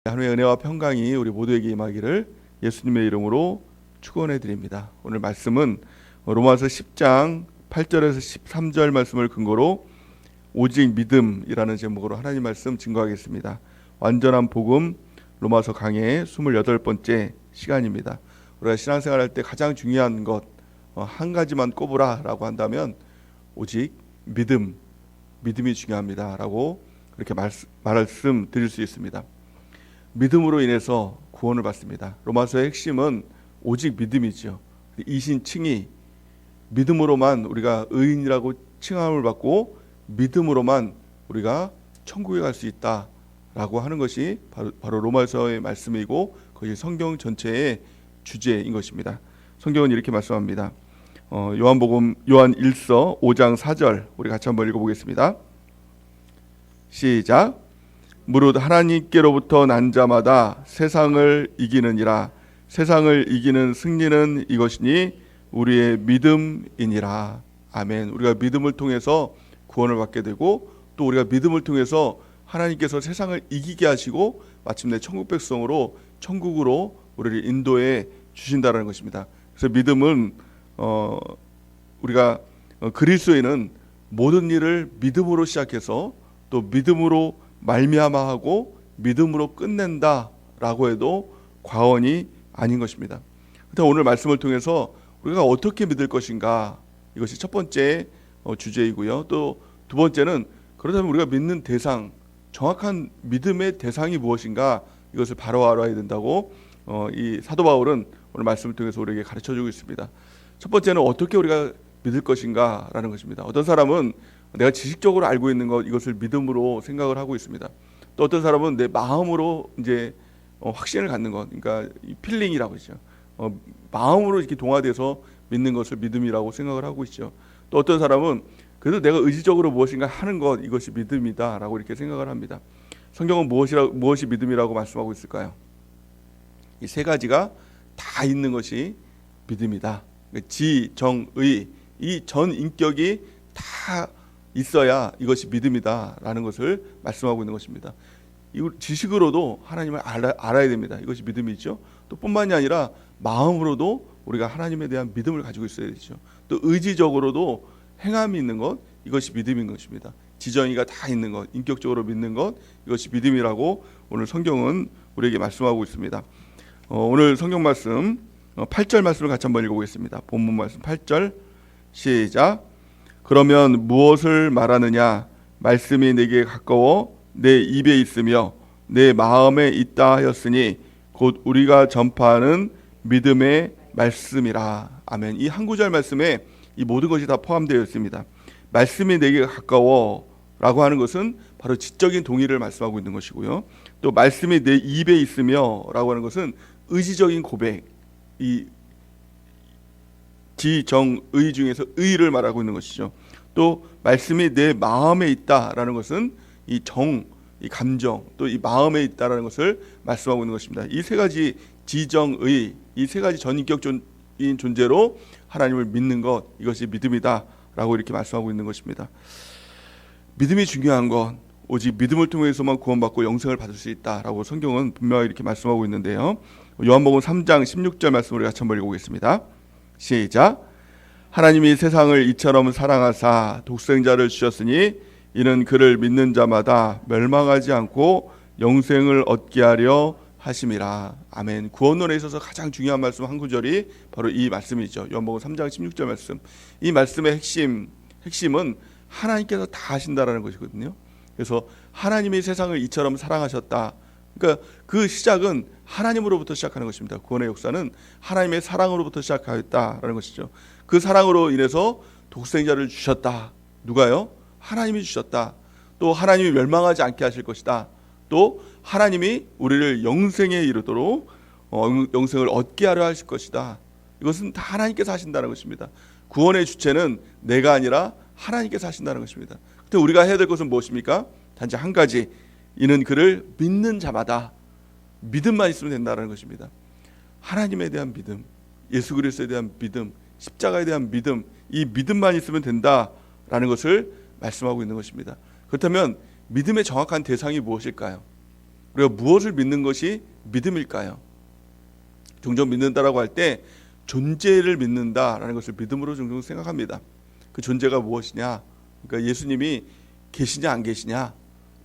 하나님의 은혜와 평강이 우리 모두에게 임하기를 예수님의 이름으로 축원해 드립니다. 오늘 말씀은 로마서 10장 8절에서 13절 말씀을 근거로 오직 믿음이라는 제목으로 하나님 말씀 증거하겠습니다. 완전한 복음 로마서 강의 28번째 시간입니다. 우리가 신앙생활 할 때 가장 중요한 것 한 가지만 꼽으라라고 한다면 오직 믿음이 중요합니다라고 그렇게 말씀드릴 수 있습니다. 믿음으로 인해서 구원을 받습니다. 로마서의 핵심은 오직 믿음이죠. 이신칭의 믿음으로만 우리가 의인이라고 칭함을 받고 믿음으로만 우리가 천국에 갈 수 있다라고 하는 것이 바로 로마서의 말씀이고 그것이 성경 전체의 주제인 것입니다. 성경은 이렇게 말씀합니다. 요한 1서 5장 4절 우리 같이 한번 읽어보겠습니다. 시작. 무릇 하나님께로부터 난 자마다 세상을 이기느니라. 세상을 이기는 승리는 이것이니 우리의 믿음이니라. 아멘. 우리가 믿음을 통해서 구원을 받게 되고 또 우리가 믿음을 통해서 하나님께서 세상을 이기게 하시고 마침내 천국 백성으로 천국으로 우리를 인도해 주신다는 것입니다. 그래서 믿음은 우리가 그리스도인은 모든 일을 믿음으로 시작해서 또 믿음으로 말미암아하고 믿음으로 끝낸다라고 해도 과언이 아닌 것입니다. 오늘 말씀을 통해서 우리가 어떻게 믿을 것인가 이것이 첫 번째 주제이고요. 또 두 번째는 그렇다면 우리가 믿는 대상, 정확한 믿음의 대상이 무엇인가 이것을 바로 알아야 된다고 이 사도 바울은 오늘 말씀을 통해서 우리에게 가르쳐주고 있습니다. 첫 번째는 어떻게 우리가 믿을 것인가라는 것입니다. 어떤 사람은 내가 지식적으로 알고 있는 것 이것을 믿음으로 생각을 하고 있습니다. 또 어떤 사람은 내 마음으로 이제 확신을 갖는 것, 그러니까 필링이라고 하죠. 마음으로 이렇게 동화돼서 믿는 것을 믿음이라고 생각을 하고 있죠. 또 어떤 사람은 그래도 내가 의지적으로 무엇인가 하는 것 이것이 믿음이다라고 이렇게 생각을 합니다. 성경은 무엇이 믿음이라고 말씀하고 있을까요? 이 세 가지가 다 있는 것이 믿음이다. 지, 정, 의 이 전 인격이 다 있어야 이것이 믿음이다라는 것을 말씀하고 있는 것입니다. 이 지식으로도 하나님을 알아야 됩니다. 이것이 믿음이죠. 또 뿐만이 아니라 마음으로도 우리가 하나님에 대한 믿음을 가지고 있어야 되죠. 또 의지적으로도 행함이 있는 것 이것이 믿음인 것입니다. 지정의가 다 있는 것, 인격적으로 믿는 것 이것이 믿음이라고 오늘 성경은 우리에게 말씀하고 있습니다. 오늘 성경 말씀 8절 말씀을 같이 한번 읽어보겠습니다. 본문 말씀 8절 시작. 그러면 무엇을 말하느냐? 말씀이 내게 가까워 내 입에 있으며 내 마음에 있다 하였으니 곧 우리가 전파하는 믿음의 말씀이라. 아멘. 이 한 구절 말씀에 이 모든 것이 다 포함되어 있습니다. 말씀이 내게 가까워 라고 하는 것은 바로 지적인 동의를 말씀하고 있는 것이고요. 또 말씀이 내 입에 있으며 라고 하는 것은 의지적인 고백, 이 지정의 중에서 의를 말하고 있는 것이죠. 또 말씀이 내 마음에 있다라는 것은 이 감정, 또 이 마음에 있다라는 것을 말씀하고 있는 것입니다. 이 세 가지 지정의, 이 세 가지 전인격적인 존재로 하나님을 믿는 것, 이것이 믿음이다라고 이렇게 말씀하고 있는 것입니다. 믿음이 중요한 건 오직 믿음을 통해서만 구원받고 영생을 받을 수 있다라고 성경은 분명히 이렇게 말씀하고 있는데요. 요한복음 3장 16절 말씀을 같이 한번 읽어보겠습니다. 시작. 하나님이 세상을 이처럼 사랑하사 독생자를 주셨으니 이는 그를 믿는 자마다 멸망하지 않고 영생을 얻게 하려 하심이라. 아멘. 구원론에 있어서 가장 중요한 말씀 한 구절이 바로 이 말씀이죠. 요한복음 3장 16절 말씀. 이 말씀의 핵심은 하나님께서 다 하신다라는 것이거든요. 그래서 하나님이 세상을 이처럼 사랑하셨다. 그러니까 그 시작은 하나님으로부터 시작하는 것입니다. 구원의 역사는 하나님의 사랑으로부터 시작하였다라는 것이죠. 그 사랑으로 인해서 독생자를 주셨다. 누가요? 하나님이 주셨다. 또 하나님이 멸망하지 않게 하실 것이다. 또 하나님이 우리를 영생에 이르도록 영생을 얻게 하려 하실 것이다. 이것은 다 하나님께서 하신다는 것입니다. 구원의 주체는 내가 아니라 하나님께서 하신다는 것입니다. 그때 우리가 해야 될 것은 무엇입니까? 단지 한 가지. 이는 그를 믿는 자마다 믿음만 있으면 된다는 것입니다. 하나님에 대한 믿음, 예수 그리스도에 대한 믿음, 십자가에 대한 믿음, 이 믿음만 있으면 된다라는 것을 말씀하고 있는 것입니다. 그렇다면 믿음의 정확한 대상이 무엇일까요? 우리가 무엇을 믿는 것이 믿음일까요? 종종 믿는다라고 할 때 존재를 믿는다라는 것을 믿음으로 종종 생각합니다. 그 존재가 무엇이냐? 그러니까 예수님이 계시냐 안 계시냐,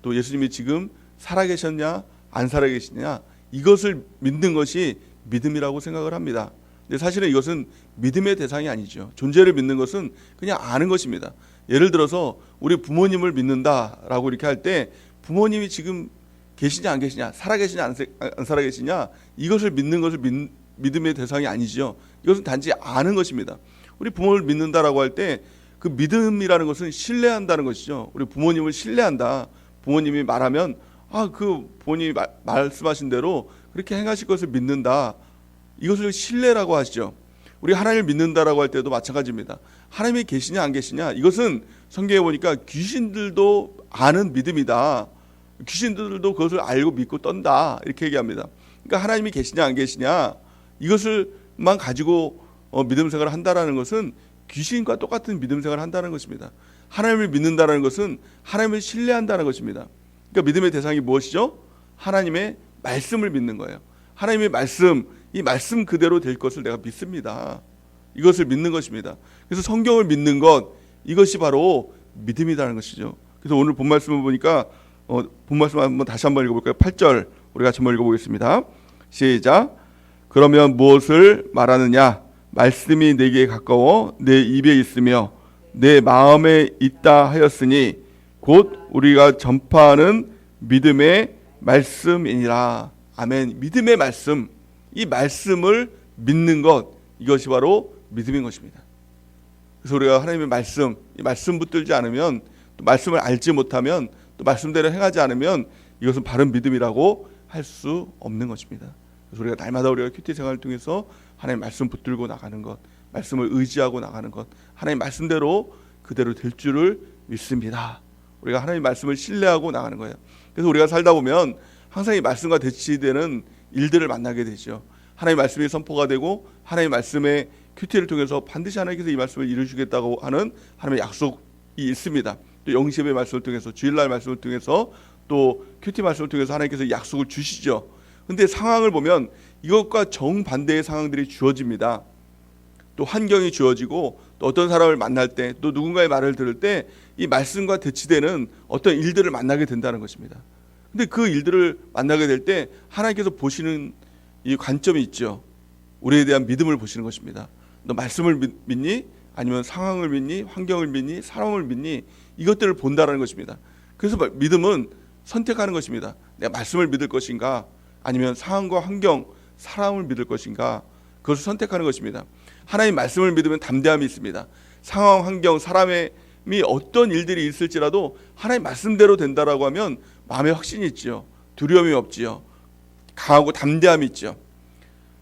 또 예수님이 지금 살아계셨냐 안 살아계시냐, 이것을 믿는 것이 믿음이라고 생각을 합니다. 근데 사실은 이것은 믿음의 대상이 아니죠. 존재를 믿는 것은 그냥 아는 것입니다. 예를 들어서 우리 부모님을 믿는다라고 이렇게 할 때 부모님이 지금 계시냐 안 계시냐, 살아계시냐 안 살아계시냐, 이것을 믿는 것을 믿음의 대상이 아니죠. 이것은 단지 아는 것입니다. 우리 부모를 믿는다라고 할 때 그 믿음이라는 것은 신뢰한다는 것이죠. 우리 부모님을 신뢰한다. 부모님이 말하면 그 부모님이 말씀하신 대로 그렇게 행하실 것을 믿는다. 이것을 신뢰라고 하시죠. 우리 하나님을 믿는다라고 할 때도 마찬가지입니다. 하나님이 계시냐 안 계시냐, 이것은 성경에 보니까 귀신들도 아는 믿음이다. 귀신들도 그것을 알고 믿고 떤다, 이렇게 얘기합니다. 그러니까 하나님이 계시냐 안 계시냐, 이것을만 가지고 믿음 생활을 한다라는 것은 귀신과 똑같은 믿음 생활을 한다는 것입니다. 하나님을 믿는다는 것은 하나님을 신뢰한다는 것입니다. 그러니까 믿음의 대상이 무엇이죠? 하나님의 말씀을 믿는 거예요. 하나님의 말씀, 이 말씀 그대로 될 것을 내가 믿습니다. 이것을 믿는 것입니다. 그래서 성경을 믿는 것, 이것이 바로 믿음이라는 것이죠. 그래서 오늘 본 말씀을 보니까 본 말씀 한번 다시 한번 읽어볼까요? 8절 우리 같이 한번 읽어보겠습니다. 시작. 그러면 무엇을 말하느냐? 말씀이 내게 가까워 내 입에 있으며 내 마음에 있다 하였으니 곧 우리가 전파하는 믿음의 말씀이니라. 아멘. 믿음의 말씀, 이 말씀을 믿는 것, 이것이 바로 믿음인 것입니다. 그래서 우리가 하나님의 말씀, 이 말씀 붙들지 않으면, 또 말씀을 알지 못하면, 또 말씀대로 행하지 않으면 이것은 바른 믿음이라고 할 수 없는 것입니다. 그래서 우리가 날마다 우리가 큐티 생활을 통해서 하나님 말씀 붙들고 나가는 것, 말씀을 의지하고 나가는 것, 하나님 말씀대로 그대로 될 줄을 믿습니다. 우리가 하나님 말씀을 신뢰하고 나가는 거예요. 그래서 우리가 살다 보면 항상 이 말씀과 대치되는 일들을 만나게 되죠. 하나님 말씀이 선포가 되고 하나님 말씀의 큐티를 통해서 반드시 하나님께서 이 말씀을 이루시겠다고 하는 하나님의 약속이 있습니다. 또 영십의 말씀을 통해서, 주일날 말씀을 통해서, 또 큐티 말씀을 통해서 하나님께서 약속을 주시죠. 근데 상황을 보면 이것과 정반대의 상황들이 주어집니다. 또 환경이 주어지고, 또 어떤 사람을 만날 때, 또 누군가의 말을 들을 때 이 말씀과 대치되는 어떤 일들을 만나게 된다는 것입니다. 근데 그 일들을 만나게 될 때 하나님께서 보시는 이 관점이 있죠. 우리에 대한 믿음을 보시는 것입니다. 너 말씀을 믿니? 아니면 상황을 믿니? 환경을 믿니? 사람을 믿니? 이것들을 본다라는 것입니다. 그래서 믿음은 선택하는 것입니다. 내가 말씀을 믿을 것인가, 아니면 상황과 환경, 사람을 믿을 것인가, 그것을 선택하는 것입니다. 하나님 말씀을 믿으면 담대함이 있습니다. 상황, 환경, 사람이 어떤 일들이 있을지라도 하나님 말씀대로 된다라고 하면 마음에 확신이 있죠. 두려움이 없지요. 강하고 담대함이 있죠.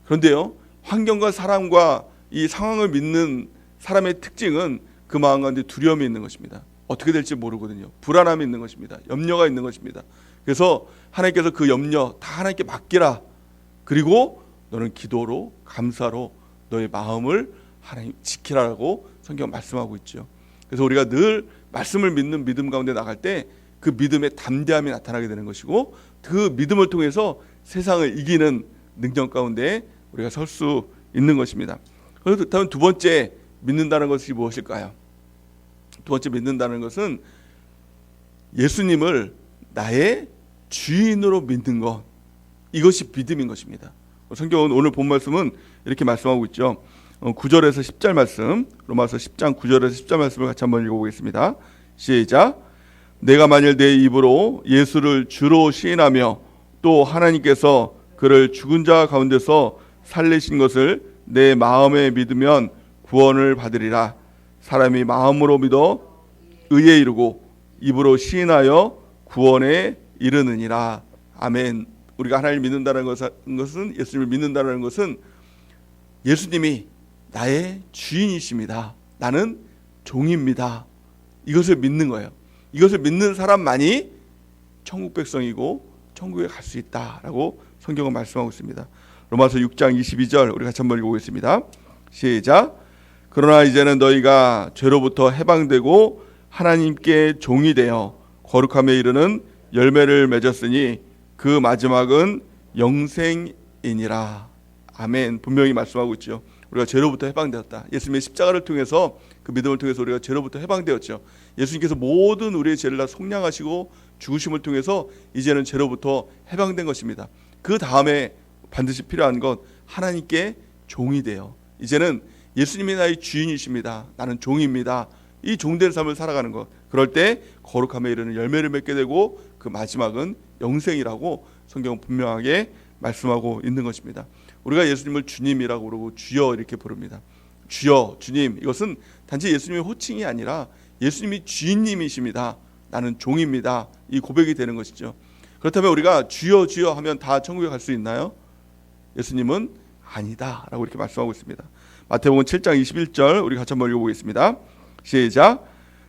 그런데요, 환경과 사람과 이 상황을 믿는 사람의 특징은 그 마음 가운데 두려움이 있는 것입니다. 어떻게 될지 모르거든요. 불안함이 있는 것입니다. 염려가 있는 것입니다. 그래서 하나님께서 그 염려 다 하나님께 맡기라. 그리고 너는 기도로, 감사로 너의 마음을 하나님 지키라고 성경 말씀하고 있죠. 그래서 우리가 늘 말씀을 믿는 믿음 가운데 나갈 때 그 믿음의 담대함이 나타나게 되는 것이고, 그 믿음을 통해서 세상을 이기는 능력 가운데 우리가 설 수 있는 것입니다. 그렇다면 두 번째 믿는다는 것이 무엇일까요? 두 번째 믿는다는 것은 예수님을 나의 주인으로 믿는 것, 이것이 믿음인 것입니다. 성경은 오늘 본 말씀은 이렇게 말씀하고 있죠. 9절에서 10절 말씀, 로마서 10장 9절에서 10절 말씀을 같이 한번 읽어보겠습니다. 시작. 내가 만일 내 입으로 예수를 주로 시인하며 또 하나님께서 그를 죽은 자 가운데서 살리신 것을 내 마음에 믿으면 구원을 받으리라. 사람이 마음으로 믿어 의에 이르고 입으로 시인하여 구원에 이르느니라. 아멘. 우리가 하나님을 믿는다는 것은, 예수님을 믿는다는 것은 예수님이 나의 주인이십니다. 나는 종입니다. 이것을 믿는 거예요. 이것을 믿는 사람만이 천국 백성이고 천국에 갈 수 있다라고 성경은 말씀하고 있습니다. 로마서 6장 22절 우리 같이 한번 읽어보겠습니다. 시작. 그러나 이제는 너희가 죄로부터 해방되고 하나님께 종이 되어 거룩함에 이르는 열매를 맺었으니 그 마지막은 영생이니라. 아멘. 분명히 말씀하고 있죠. 우리가 죄로부터 해방되었다. 예수님의 십자가를 통해서, 그 믿음을 통해서 우리가 죄로부터 해방되었죠. 예수님께서 모든 우리의 죄를 다 속량하시고 죽으심을 통해서 이제는 죄로부터 해방된 것입니다. 그 다음에 반드시 필요한 건 하나님께 종이 돼요. 이제는 예수님이 나의 주인이십니다. 나는 종입니다. 이 종된 삶을 살아가는 것. 그럴 때 거룩함에 이르는 열매를 맺게 되고 그 마지막은 영생이라고 성경은 분명하게 말씀하고 있는 것입니다. 우리가 예수님을 주님이라고 부르고 주여 이렇게 부릅니다. 주여, 주님, 이것은 단지 예수님의 호칭이 아니라 예수님이 주인님이십니다. 나는 종입니다. 이 고백이 되는 것이죠. 그렇다면 우리가 주여 주여 하면 다 천국에 갈 수 있나요? 예수님은 아니다 라고 이렇게 말씀하고 있습니다. 마태복음 7장 21절 우리 같이 한번 읽어보겠습니다. 시작.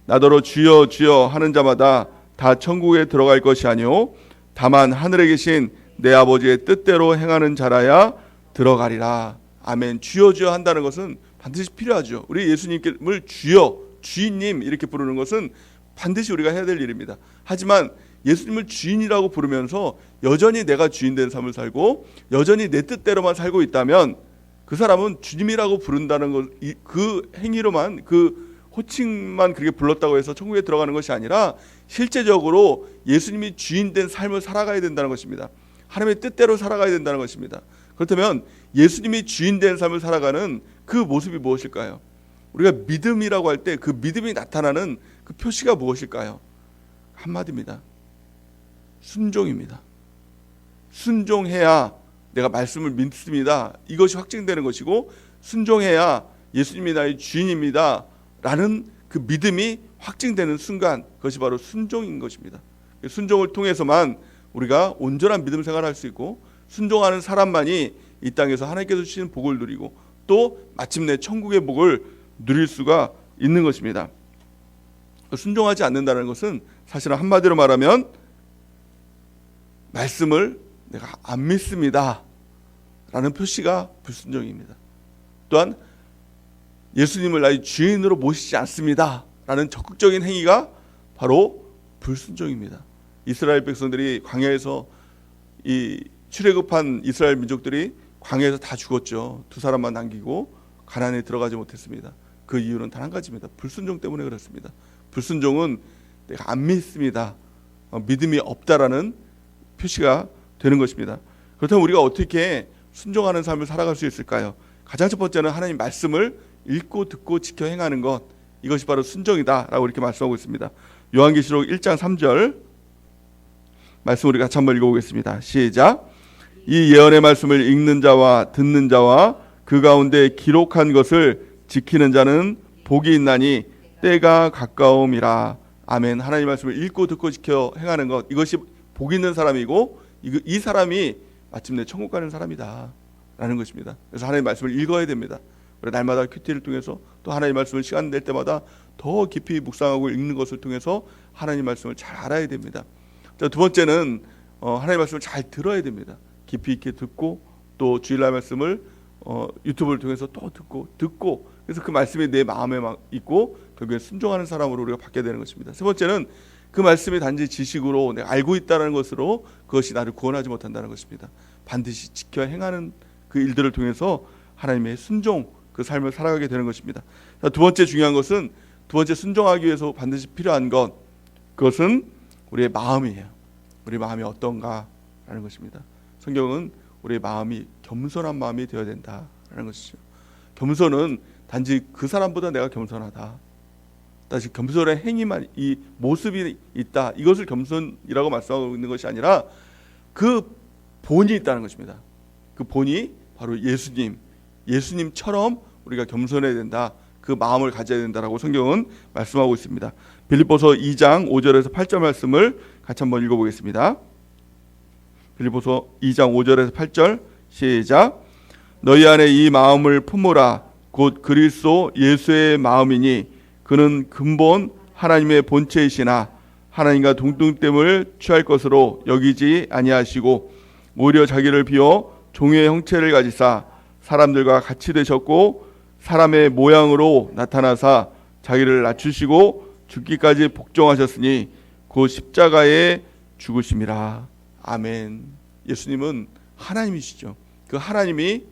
나더러 주여 주여 하는 자마다 다 천국에 들어갈 것이 아니요 다만 하늘에 계신 내 아버지의 뜻대로 행하는 자라야 들어가리라. 아멘. 주여 주여 한다는 것은 반드시 필요하죠. 우리 예수님을 주여, 주인님 이렇게 부르는 것은 반드시 우리가 해야 될 일입니다. 하지만 예수님을 주인이라고 부르면서 여전히 내가 주인된 삶을 살고 여전히 내 뜻대로만 살고 있다면 그 사람은 주님이라고 부른다는 것, 그 행위로만, 그 호칭만 그렇게 불렀다고 해서 천국에 들어가는 것이 아니라 실제적으로 예수님이 주인된 삶을 살아가야 된다는 것입니다. 하나님의 뜻대로 살아가야 된다는 것입니다. 그렇다면 예수님이 주인된 삶을 살아가는 그 모습이 무엇일까요? 우리가 믿음이라고 할 때 그 믿음이 나타나는 그 표시가 무엇일까요? 한마디입니다. 순종입니다. 순종해야 내가 말씀을 믿습니다. 이것이 확증되는 것이고 순종해야 예수님이 나의 주인입니다. 라는 그 믿음이 확증되는 순간 그것이 바로 순종인 것입니다. 순종을 통해서만 우리가 온전한 믿음 생활을 할 수 있고 순종하는 사람만이 이 땅에서 하나님께서 주시는 복을 누리고 또 마침내 천국의 복을 누릴 수가 있는 것입니다. 순종하지 않는다는 것은 사실은 한마디로 말하면 말씀을 내가 안 믿습니다 라는 표시가 불순종입니다. 또한 예수님을 나의 주인으로 모시지 않습니다 라는 적극적인 행위가 바로 불순종입니다. 이스라엘 백성들이 광야에서 이 출애굽한 이스라엘 민족들이 광야에서 다 죽었죠. 두 사람만 남기고 가나안에 들어가지 못했습니다. 그 이유는 단 한 가지입니다. 불순종 때문에 그렇습니다. 불순종은 내가 안 믿습니다, 믿음이 없다라는 표시가 되는 것입니다. 그렇다면 우리가 어떻게 순종하는 삶을 살아갈 수 있을까요? 가장 첫 번째는 하나님 말씀을 읽고 듣고 지켜 행하는 것, 이것이 바로 순종이다라고 이렇게 말씀하고 있습니다. 요한계시록 1장 3절 말씀 우리 같이 한번 읽어보겠습니다. 시작. 이 예언의 말씀을 읽는 자와 듣는 자와 그 가운데 기록한 것을 지키는 자는 복이 있나니 때가 가까움이라. 아멘. 하나님 말씀을 읽고 듣고 지켜 행하는 것, 이것이 복 있는 사람이고 이 사람이 마침내 천국 가는 사람이다 라는 것입니다. 그래서 하나님 말씀을 읽어야 됩니다. 우리 날마다 큐티를 통해서 또 하나님 말씀을 시간 낼 때마다 더 깊이 묵상하고 읽는 것을 통해서 하나님 말씀을 잘 알아야 됩니다. 자, 두 번째는 하나님 말씀을 잘 들어야 됩니다. 깊이 있게 듣고 또 주일날 말씀을 유튜브를 통해서 또 듣고 그래서 그 말씀이 내 마음에 있고 결국에 순종하는 사람으로 우리가 받게 되는 것입니다. 세 번째는 그 말씀이 단지 지식으로 내가 알고 있다는 것으로 그것이 나를 구원하지 못한다는 것입니다. 반드시 지켜 행하는 그 일들을 통해서 하나님의 순종, 그 삶을 살아가게 되는 것입니다. 자, 두 번째 중요한 것은, 두 번째 순종하기 위해서 반드시 필요한 것, 그것은 우리의 마음이에요. 우리 마음이 어떤가라는 것입니다. 성경은 우리의 마음이 겸손한 마음이 되어야 된다라는 것이죠. 겸손은 단지 그 사람보다 내가 겸손하다, 다시 겸손의 행위만, 이 모습이 있다, 이것을 겸손이라고 말씀하고 있는 것이 아니라 그 본이 있다는 것입니다. 그 본이 바로 예수님처럼 우리가 겸손해야 된다, 그 마음을 가져야 된다라고 성경은 말씀하고 있습니다. 빌립보서 2장 5절에서 8절 말씀을 같이 한번 읽어보겠습니다. 빌립보서 2장 5절에서 8절 시작. 너희 안에 이 마음을 품으라. 곧 그리스도 예수의 마음이니 그는 근본 하나님의 본체이시나 하나님과 동등됨을 취할 것으로 여기지 아니하시고 오히려 자기를 비워 종의 형체를 가지사 사람들과 같이 되셨고 사람의 모양으로 나타나사 자기를 낮추시고 죽기까지 복종하셨으니 곧 십자가에 죽으심이라. 아멘. 예수님은 하나님이시죠. 그 하나님이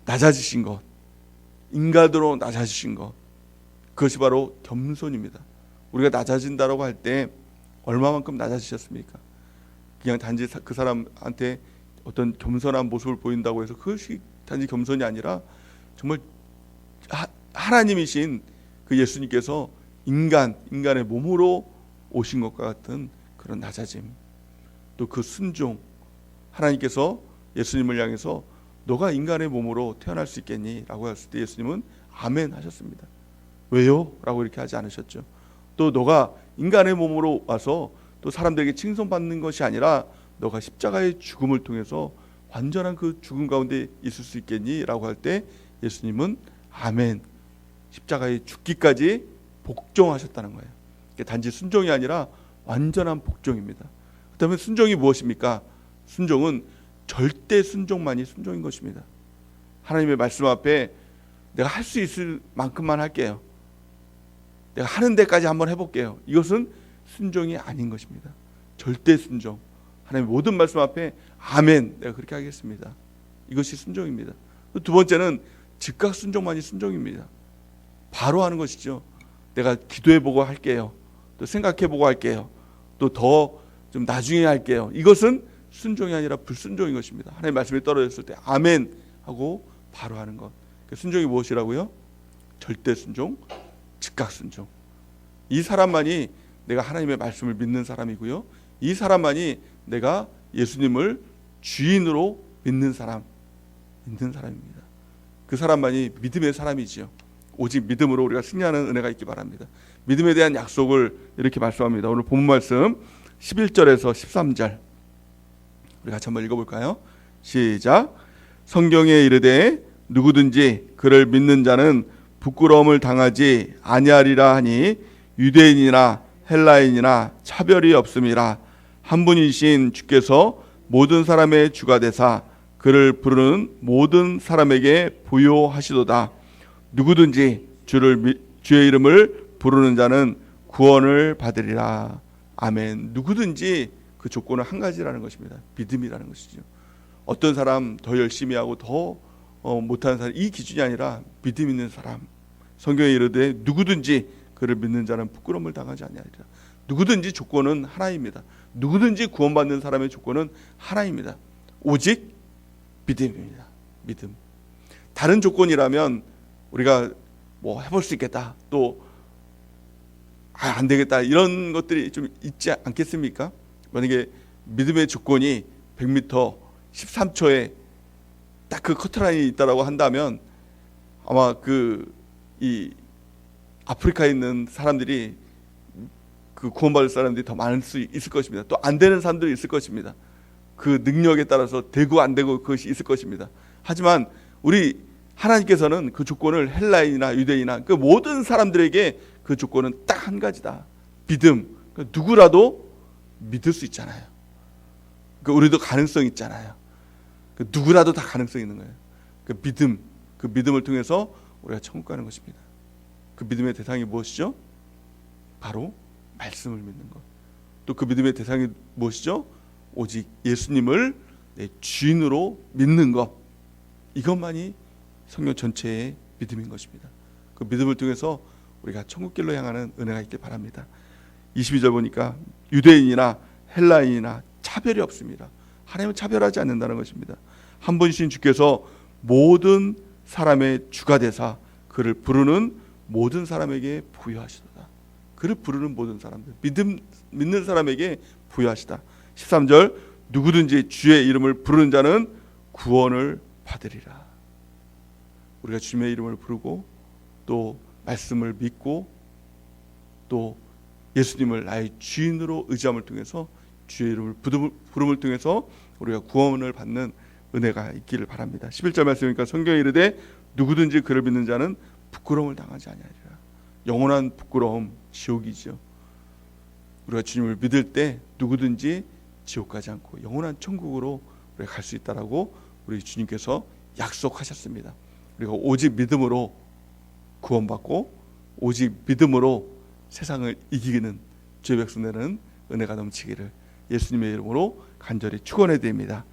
낮아지신 것, 인간으로 낮아지신 것, 그것이 바로 겸손입니다. 우리가 낮아진다라고 할 때 얼마만큼 낮아지셨습니까? 그냥 단지 그 사람한테 어떤 겸손한 모습을 보인다고 해서 그것이 단지 겸손이 아니라 정말 하나님이신 그 예수님께서 인간의 몸으로 오신 것과 같은 그런 낮아짐, 또 그 순종, 하나님께서 예수님을 향해서 너가 인간의 몸으로 태어날 수 있겠니? 라고 했을 때 예수님은 아멘 하셨습니다. 왜요? 라고 이렇게 하지 않으셨죠. 또 너가 인간의 몸으로 와서 또 사람들에게 칭송받는 것이 아니라 너가 십자가의 죽음을 통해서 완전한 그 죽음 가운데 있을 수 있겠니? 라고 할 때 예수님은 아멘, 십자가에 죽기까지 복종하셨다는 거예요. 단지 순종이 아니라 완전한 복종입니다. 그렇다면 순종이 무엇입니까? 순종은 절대 순종만이 순종인 것입니다. 하나님의 말씀 앞에 내가 할 수 있을 만큼만 할게요, 내가 하는 데까지 한번 해볼게요, 이것은 순종이 아닌 것입니다. 절대 순종, 하나님의 모든 말씀 앞에 아멘, 내가 그렇게 하겠습니다, 이것이 순종입니다. 두 번째는 즉각 순종만이 순종입니다. 바로 하는 것이죠. 내가 기도해보고 할게요, 또 생각해보고 할게요, 또 더 좀 나중에 할게요, 이것은 순종이 아니라 불순종인 것입니다. 하나님의 말씀이 떨어졌을 때 아멘 하고 바로 하는 것, 순종이 무엇이라고요? 절대 순종, 즉각 순종. 이 사람만이 내가 하나님의 말씀을 믿는 사람이고요, 이 사람만이 내가 예수님을 주인으로 믿는 사람입니다. 그 사람만이 믿음의 사람이지요. 오직 믿음으로 우리가 승리하는 은혜가 있기 바랍니다. 믿음에 대한 약속을 이렇게 말씀합니다. 오늘 본문 말씀 11절에서 13절 우리 같이 한번 읽어볼까요? 시작. 성경에 이르되 누구든지 그를 믿는 자는 부끄러움을 당하지 아니하리라 하니 유대인이나 헬라인이나 차별이 없음이라. 한 분이신 주께서 모든 사람의 주가 되사 그를 부르는 모든 사람에게 부요하시도다. 누구든지 주의 이름을 부르는 자는 구원을 받으리라. 아멘. 누구든지 그 조건은 한 가지라는 것입니다. 믿음이라는 것이죠. 어떤 사람 더 열심히 하고 더 못하는 사람, 이 기준이 아니라 믿음 있는 사람. 성경에 이르되 누구든지 그를 믿는 자는 부끄러움을 당하지 아니하리라. 누구든지 조건은 하나입니다. 누구든지 구원받는 사람의 조건은 하나입니다. 오직 믿음입니다. 믿음. 다른 조건이라면 우리가 뭐 해볼 수 있겠다, 또 안 되겠다, 이런 것들이 좀 있지 않겠습니까? 만약에 믿음의 조건이 100m 13초에 딱 그 커트라인이 있다라고 한다면 아마 이 아프리카에 있는 사람들이 그 구원받을 사람들이 더 많을 수 있을 것입니다. 또 안 되는 사람들이 있을 것입니다. 그 능력에 따라서 되고 안 되고 그것이 있을 것입니다. 하지만 우리 하나님께서는 그 조건을 헬라인이나 유대인이나 그 모든 사람들에게 그 조건은 딱 한 가지다. 믿음. 누구라도 믿을 수 있잖아요. 우리도 가능성 있잖아요. 누구라도 다 가능성 있는 거예요. 믿음, 그 믿음을 통해서 우리가 천국 가는 것입니다. 그 믿음의 대상이 무엇이죠? 바로 말씀을 믿는 것. 또 그 믿음의 대상이 무엇이죠? 오직 예수님을 내 주인으로 믿는 것. 이것만이 성경 전체의 믿음인 것입니다. 그 믿음을 통해서 우리가 천국길로 향하는 은혜가 있길 바랍니다. 22절 보니까 유대인이나 헬라인이나 차별이 없습니다. 하나님은 차별하지 않는다는 것입니다. 한 분이신 주께서 모든 사람의 주가 되사 그를 부르는 모든 사람에게 부여하시도다. 그를 부르는 모든 사람들, 믿는 사람에게 부여하시다. 13절 누구든지 주의 이름을 부르는 자는 구원을 받으리라. 우리가 주님의 이름을 부르고 또 말씀을 믿고 또 예수님을 나의 주인으로 의지함을 통해서 주의 이름을 부름을 통해서 우리가 구원을 받는 은혜가 있기를 바랍니다. 11절 말씀이니까 성경에 이르되 누구든지 그를 믿는 자는 부끄러움을 당하지 아니하리라. 영원한 부끄러움, 지옥이죠. 우리가 주님을 믿을 때 누구든지 지옥 가지 않고 영원한 천국으로 우리가 갈 수 있다라고 우리 주님께서 약속하셨습니다. 우리가 오직 믿음으로 구원받고 오직 믿음으로 세상을 이기는 주의 백성되는 은혜가 넘치기를 예수님의 이름으로 간절히 축원해 드립니다.